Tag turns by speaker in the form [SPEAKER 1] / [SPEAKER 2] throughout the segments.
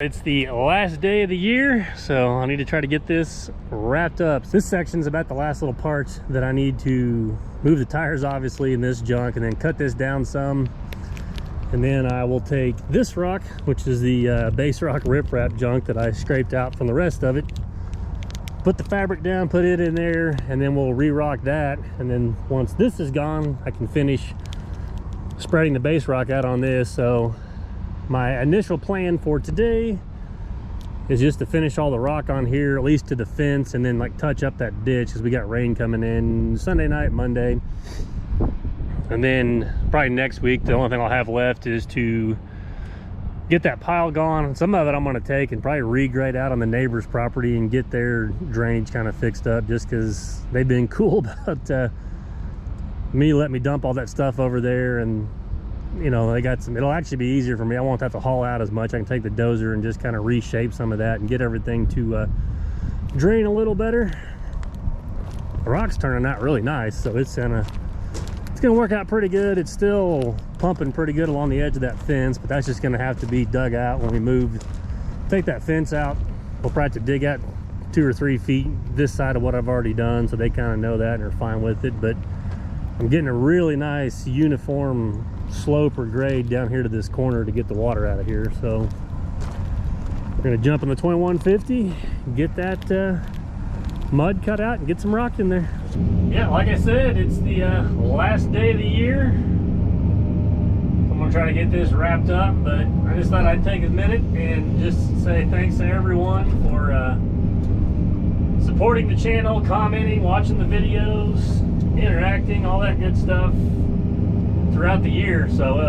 [SPEAKER 1] It's the last day of the year, so I need to try to get this wrapped up. This section's about the last little part that I need to move the tires, obviously, in this junk, and then cut this down some. And then I will take this rock, which is the base rock riprap junk that I scraped out from the rest of it, put the fabric down, put it in there, and then we'll re-rock that. And then once this is gone, I can finish spreading the base rock out on this. So my initial plan for today is just to finish all the rock on here, at least to the fence, and then like touch up that ditch because we got rain coming in Sunday night, Monday. And then probably next week, the only thing I'll have left is to get that pile gone. Some of it I'm gonna take and probably regrade out on the neighbor's property and get their drainage kind of fixed up, just because they've been cool about me letting me dump all that stuff over there. And you know, they got some, it'll actually be easier for me. I won't have to haul out as much. I can take the dozer and just kind of reshape some of that and get everything to drain a little better. The rock's turning out really nice, so it's gonna work out pretty good. It's still pumping pretty good along the edge of that fence, but that's just gonna have to be dug out when we move. Take that fence out, we'll probably have to dig out 2 or 3 feet this side of what I've already done, so they kind of know that and are fine with it. But I'm getting a really nice uniform slope or grade down here to this corner to get the water out of here. So we're gonna jump on the 2150, get that mud cut out and get some rock in there. Yeah, like I said, it's the last day of the year. I'm gonna try to get this wrapped up, but I just thought I'd take a minute and just say thanks to everyone for supporting the channel, commenting, watching the videos, interacting, all that good stuff throughout the year. So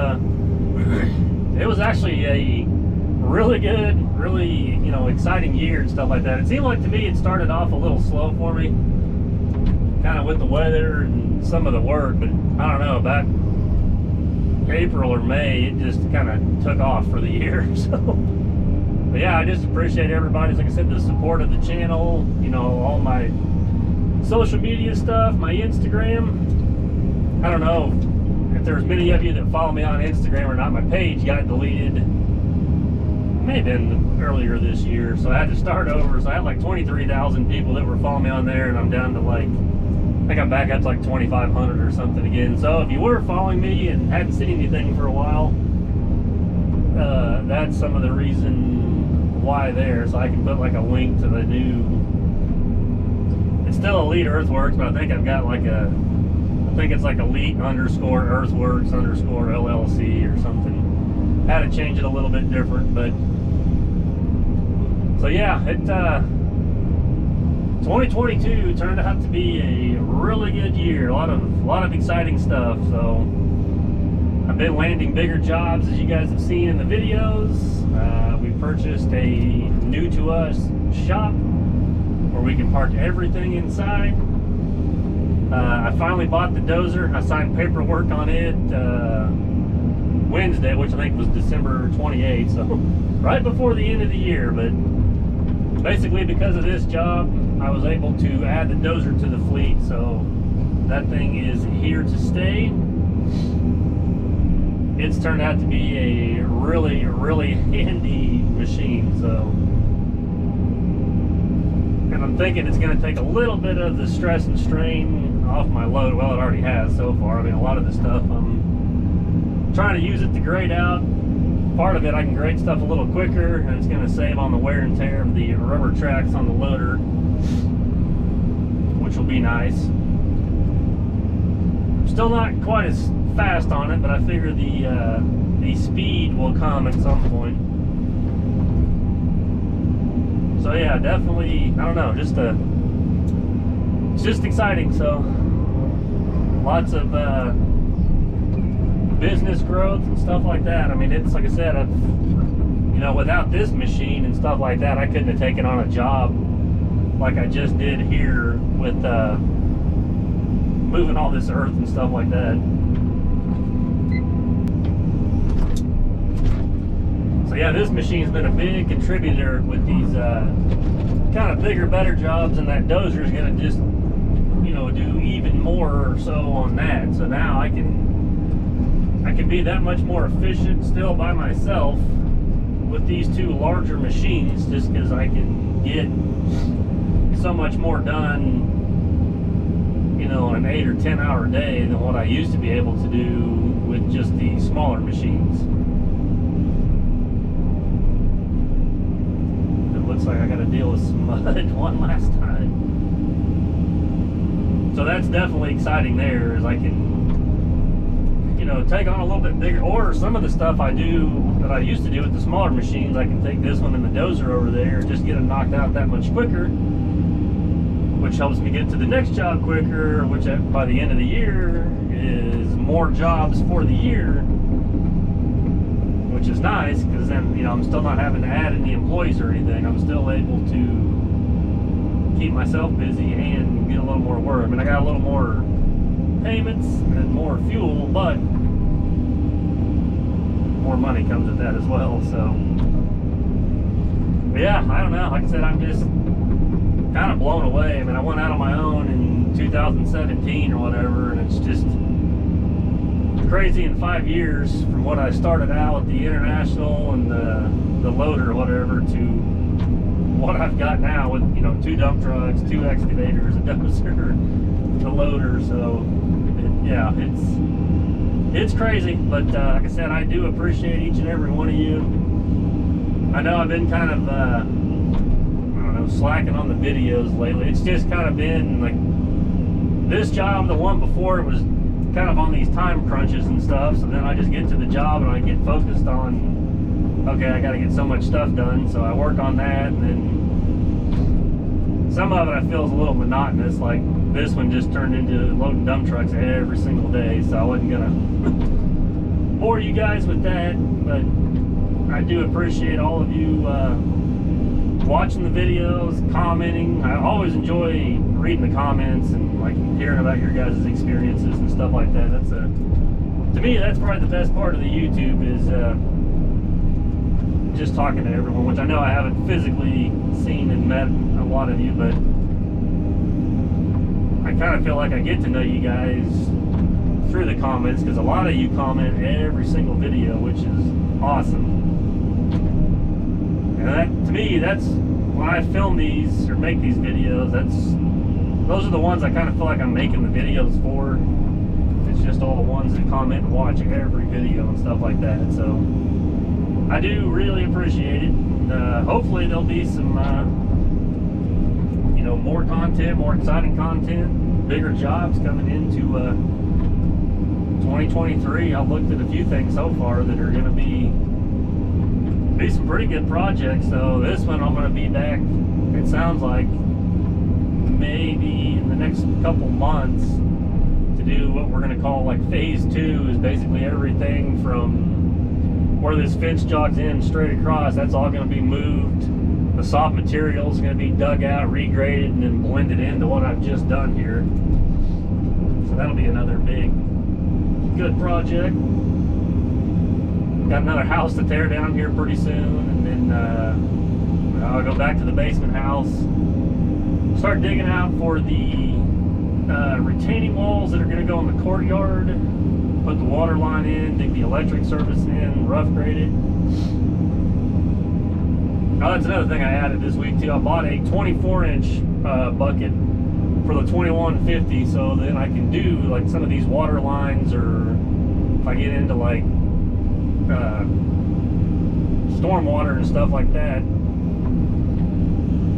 [SPEAKER 1] it was actually a really good, really, you know, exciting year and stuff like that. It seemed like to me it started off a little slow for me, kind of with the weather and some of the work, but I don't know, about April or May it just kind of took off for the year. So but yeah, I just appreciate everybody, like I said, the support of the channel, you know, all my social media stuff, my Instagram. I don't know if there's many of you that follow me on Instagram or not. My page got deleted, may have been earlier this year, so I had to start over. So I had like 23,000 people that were following me on there, and I'm down to like, I think I'm back up to like 2,500 or something again. So if you were following me and hadn't seen anything for a while, that's some of the reason why there. So I can put like a link to the new, it's still Elite Earthworks, but I think I've got like a, I think it's like elite_earthworks_ LLC or something. Had to change it a little bit different, but so yeah, it 2022 turned out to be a really good year. A lot of exciting stuff. So I've been landing bigger jobs, as you guys have seen in the videos. We purchased a new to us shop where we can park everything inside. I finally bought the dozer. I signed paperwork on it Wednesday, which I think was December 28th, so right before the end of the year. But basically because of this job, I was able to add the dozer to the fleet, so that thing is here to stay. It's turned out to be a really, really handy machine. So, and I'm thinking it's going to take a little bit of the stress and strain off my load. Well, it already has so far. I mean, a lot of the stuff I'm trying to use it to grade out. Part of it I can grade stuff a little quicker, and it's going to save on the wear and tear of the rubber tracks on the loader, which will be nice. Still not quite as fast on it, but I figure the speed will come at some point. So yeah, definitely, I don't know, it's just exciting. So lots of business growth and stuff like that. I mean, it's like I said, you know, without this machine and stuff like that, I couldn't have taken on a job like I just did here with moving all this earth and stuff like that. So yeah, this machine's been a big contributor with these kind of bigger, better jobs, and that dozer is going to just, you know, do even more or so on that. So now I can be that much more efficient still by myself with these two larger machines, just because I can get so much more done, you know, in an 8 or 10 hour day than what I used to be able to do with just the smaller machines. It looks like I got to deal with some mud one last time. So that's definitely exciting there, is I can, you know, take on a little bit bigger, or some of the stuff I do that I used to do with the smaller machines, I can take this one and the Dozer over there, just get them knocked out that much quicker, which helps me get to the next job quicker, which by the end of the year is more jobs for the year, which is nice, because then, you know, I'm still not having to add any employees or anything. I'm still able to keep myself busy and get a little more work. I mean, I got a little more payments and more fuel, but more money comes with that as well. So, but yeah, I don't know. Like I said, I'm just kind of blown away. I mean, I went out on my own in 2017 or whatever, and it's just crazy in 5 years from what I started out with the International and the loader or whatever to what I've got now with, you know, 2 dump trucks, 2 excavators, a Dozer, the loader. So yeah, it's crazy, but like I said, I do appreciate each and every one of you. I know I've been kind of I don't know, slacking on the videos lately. It's just kind of been like this job, the one before, it was kind of on these time crunches and stuff, so then I just get to the job and I get focused on, okay, I got to get so much stuff done, so I work on that, and then some of it I feel is a little monotonous. Like this one just turned into loading dump trucks every single day, so I wasn't gonna bore you guys with that, but I do appreciate all of you watching the videos, commenting. I always enjoy reading the comments and like hearing about your guys' experiences and stuff like that. That's to me, that's probably the best part of the YouTube, is just talking to everyone, which I know I haven't physically seen and met a lot of you, but I kind of feel like I get to know you guys through the comments, because a lot of you comment every single video, which is awesome. And that, to me, that's when I film these or make these videos, those are the ones I kind of feel like I'm making the videos for. It's just all the ones that comment and watch every video and stuff like that. So I do really appreciate it. Hopefully there'll be some you know, more content, more exciting content, bigger jobs coming into 2023. I've looked at a few things so far that are going to be some pretty good projects. So this one I'm going to be back, it sounds like, maybe in the next couple months, to do what we're going to call like phase 2, is basically everything from where this fence jogs in straight across. That's all going to be moved. The soft material is going to be dug out, regraded, and then blended into what I've just done here. So that'll be another big, good project. Got another house to tear down here pretty soon, and then I'll go back to the basement house, start digging out for the retaining walls that are going to go in the courtyard, put the water line in, dig the electric service in, rough grade it. Oh, that's another thing I added this week too. I bought a 24-inch bucket for the 2150, so then I can do like some of these water lines, or if I get into like stormwater and stuff like that,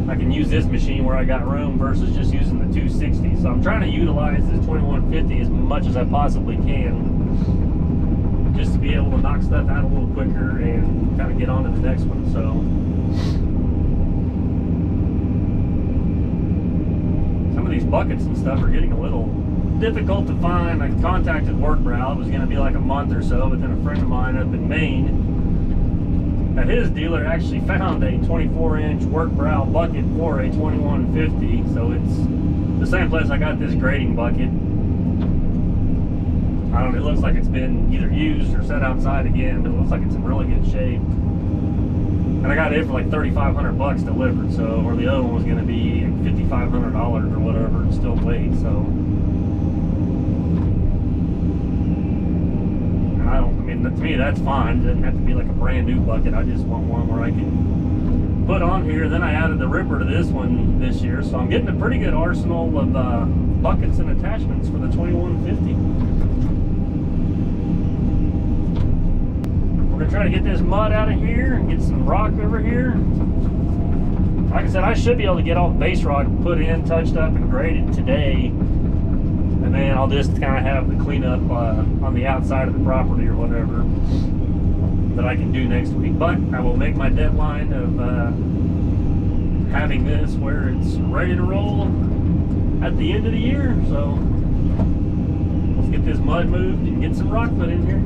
[SPEAKER 1] I can use this machine where I got room versus just using the 260. So I'm trying to utilize this 2150 as much as I possibly can, just to be able to knock stuff out a little quicker and kind of get on to the next one. So some of these buckets and stuff are getting a little difficult to find. I contacted Workbrow. It was going to be like a month or so, but then a friend of mine up in Maine, at his dealer, actually found a 24-inch Workbrow bucket for a 2150. So it's the same place I got this grading bucket. I don't know, it looks like it's been either used or set outside again, but it looks like it's in really good shape. And I got it for like $3,500 delivered, so, or the other one was going to be $5,500 or whatever, and still wait. So I mean, And to me, that's fine. It doesn't have to be like a brand new bucket. I just want one where I can put on here. Then I added the ripper to this one this year, so I'm getting a pretty good arsenal of buckets and attachments for the 2150. We're gonna try to get this mud out of here and get some rock over here. Like I said, I should be able to get all the base rock put in, touched up, and graded today. And then I'll just kind of have the cleanup on the outside of the property or whatever that I can do next week. But I will make my deadline of having this where it's ready to roll at the end of the year. So let's get this mud moved and get some rock put in here.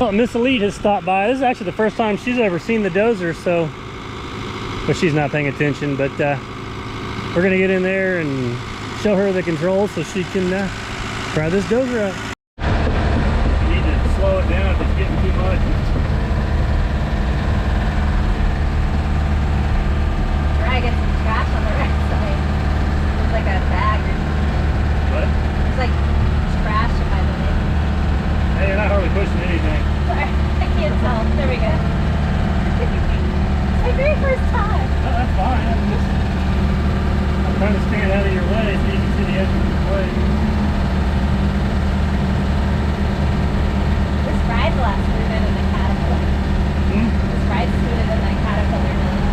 [SPEAKER 1] Well, Miss Elite has stopped by. This is actually the first time she's ever seen the Dozer, so, but she's not paying attention. But we're gonna get in there and show her the controls so she can try this Dozer out. You need to slow it down if it's getting too much.
[SPEAKER 2] Try to get some trash on the right side. It's like a bag or something.
[SPEAKER 1] What?
[SPEAKER 2] It's like trash by the way.
[SPEAKER 1] Hey, you're not hardly pushing anything.
[SPEAKER 2] Sorry, I can't tell. There we go. It's my very first time.
[SPEAKER 1] Oh, that's fine. I'm trying to stand out of your way so you can see the edge of your plate.
[SPEAKER 2] This ride's a lot smoother than the Caterpillar. This ride's smoother than that Caterpillar does.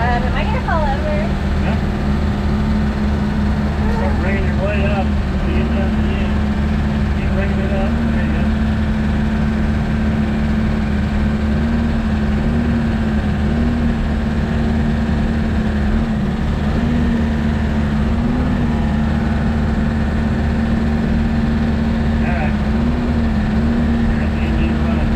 [SPEAKER 2] Am I gonna fall over?
[SPEAKER 1] Yeah. Start bringing your blade up until you get down to the end. Keep bringing it up. There you go. Alright. There's the engine running.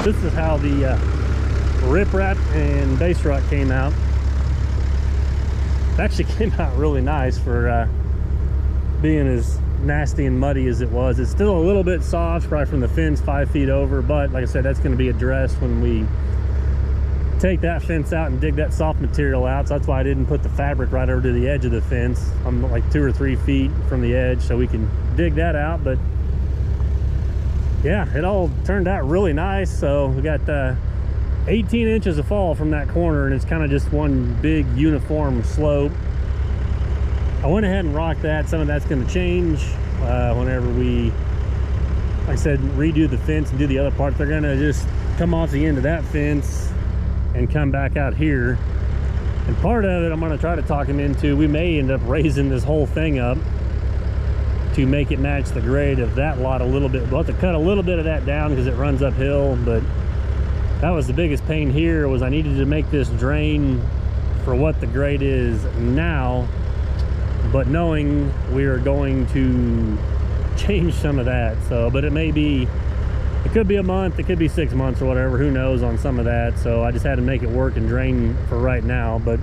[SPEAKER 1] this is how the riprap and base rock came out. It actually came out really nice for being as nasty and muddy as it was. It's still a little bit soft, probably from the fence 5 feet over, but like I said, that's going to be addressed when we take that fence out and dig that soft material out. So that's why I didn't put the fabric right over to the edge of the fence. I'm like 2 or 3 feet from the edge, so we can dig that out. But yeah, it all turned out really nice. So we got 18 inches of fall from that corner, and it's kind of just one big uniform slope. I went ahead and rocked that. Some of that's going to change whenever we, like I said, redo the fence and do the other part. They're going to just come off the end of that fence and come back out here. And part of it, I'm going to try to talk him into, we may end up raising this whole thing up to make it match the grade of that lot a little bit. We'll have to cut a little bit of that down because it runs uphill, but that was the biggest pain here, was I needed to make this drain for what the grade is now, but knowing we are going to change some of that. So, but it may be, it could be a month, it could be 6 months or whatever, who knows on some of that. So I just had to make it work and drain for right now. But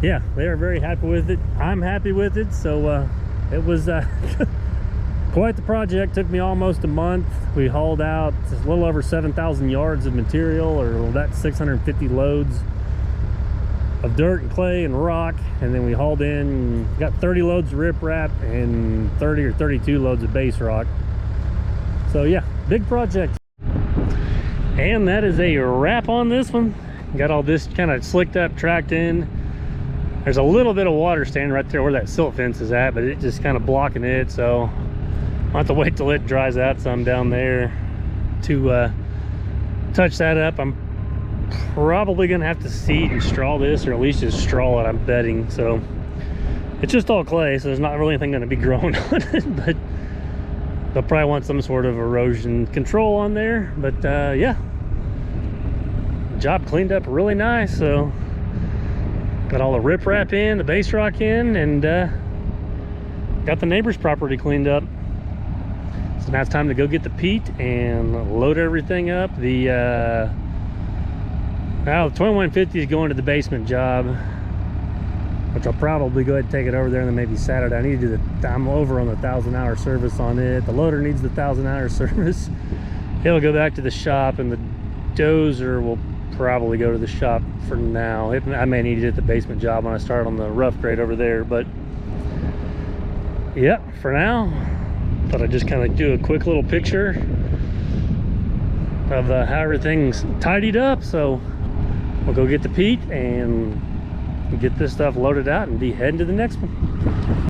[SPEAKER 1] yeah, they are very happy with it. I'm happy with it. So it was quite the project. Took me almost a month. We hauled out a little over 7,000 yards of material, or that's 650 loads of dirt and clay and rock, and then we hauled in, got 30 loads of riprap and 30 or 32 loads of base rock. So yeah, big project. And that is a wrap on this one. Got all this kind of slicked up, tracked in. There's a little bit of water standing right there where that silt fence is at, but it's just kind of blocking it, so I'll have to wait till it dries out some down there to touch that up. I'm probably gonna have to seed and straw this, or at least just straw it, I'm betting. So it's just all clay, so there's not really anything going to be growing on it, but they'll probably want some sort of erosion control on there. But yeah, job cleaned up really nice. So got all the riprap in, the base rock in, and got the neighbor's property cleaned up. So now it's time to go get the peat and load everything up. The well, the 2150 is going to the basement job, which I'll probably go ahead and take it over there, and then maybe Saturday. I need to do the, I'm over on the 1,000-hour service on it. The loader needs the 1,000-hour service. It'll go back to the shop, and the Dozer will probably go to the shop for now. I may need it at the basement job when I start on the rough grade over there. But yeah, for now, thought I'd just kind of do a quick little picture of how everything's tidied up. So we'll go get the peat and get this stuff loaded out and be heading to the next one.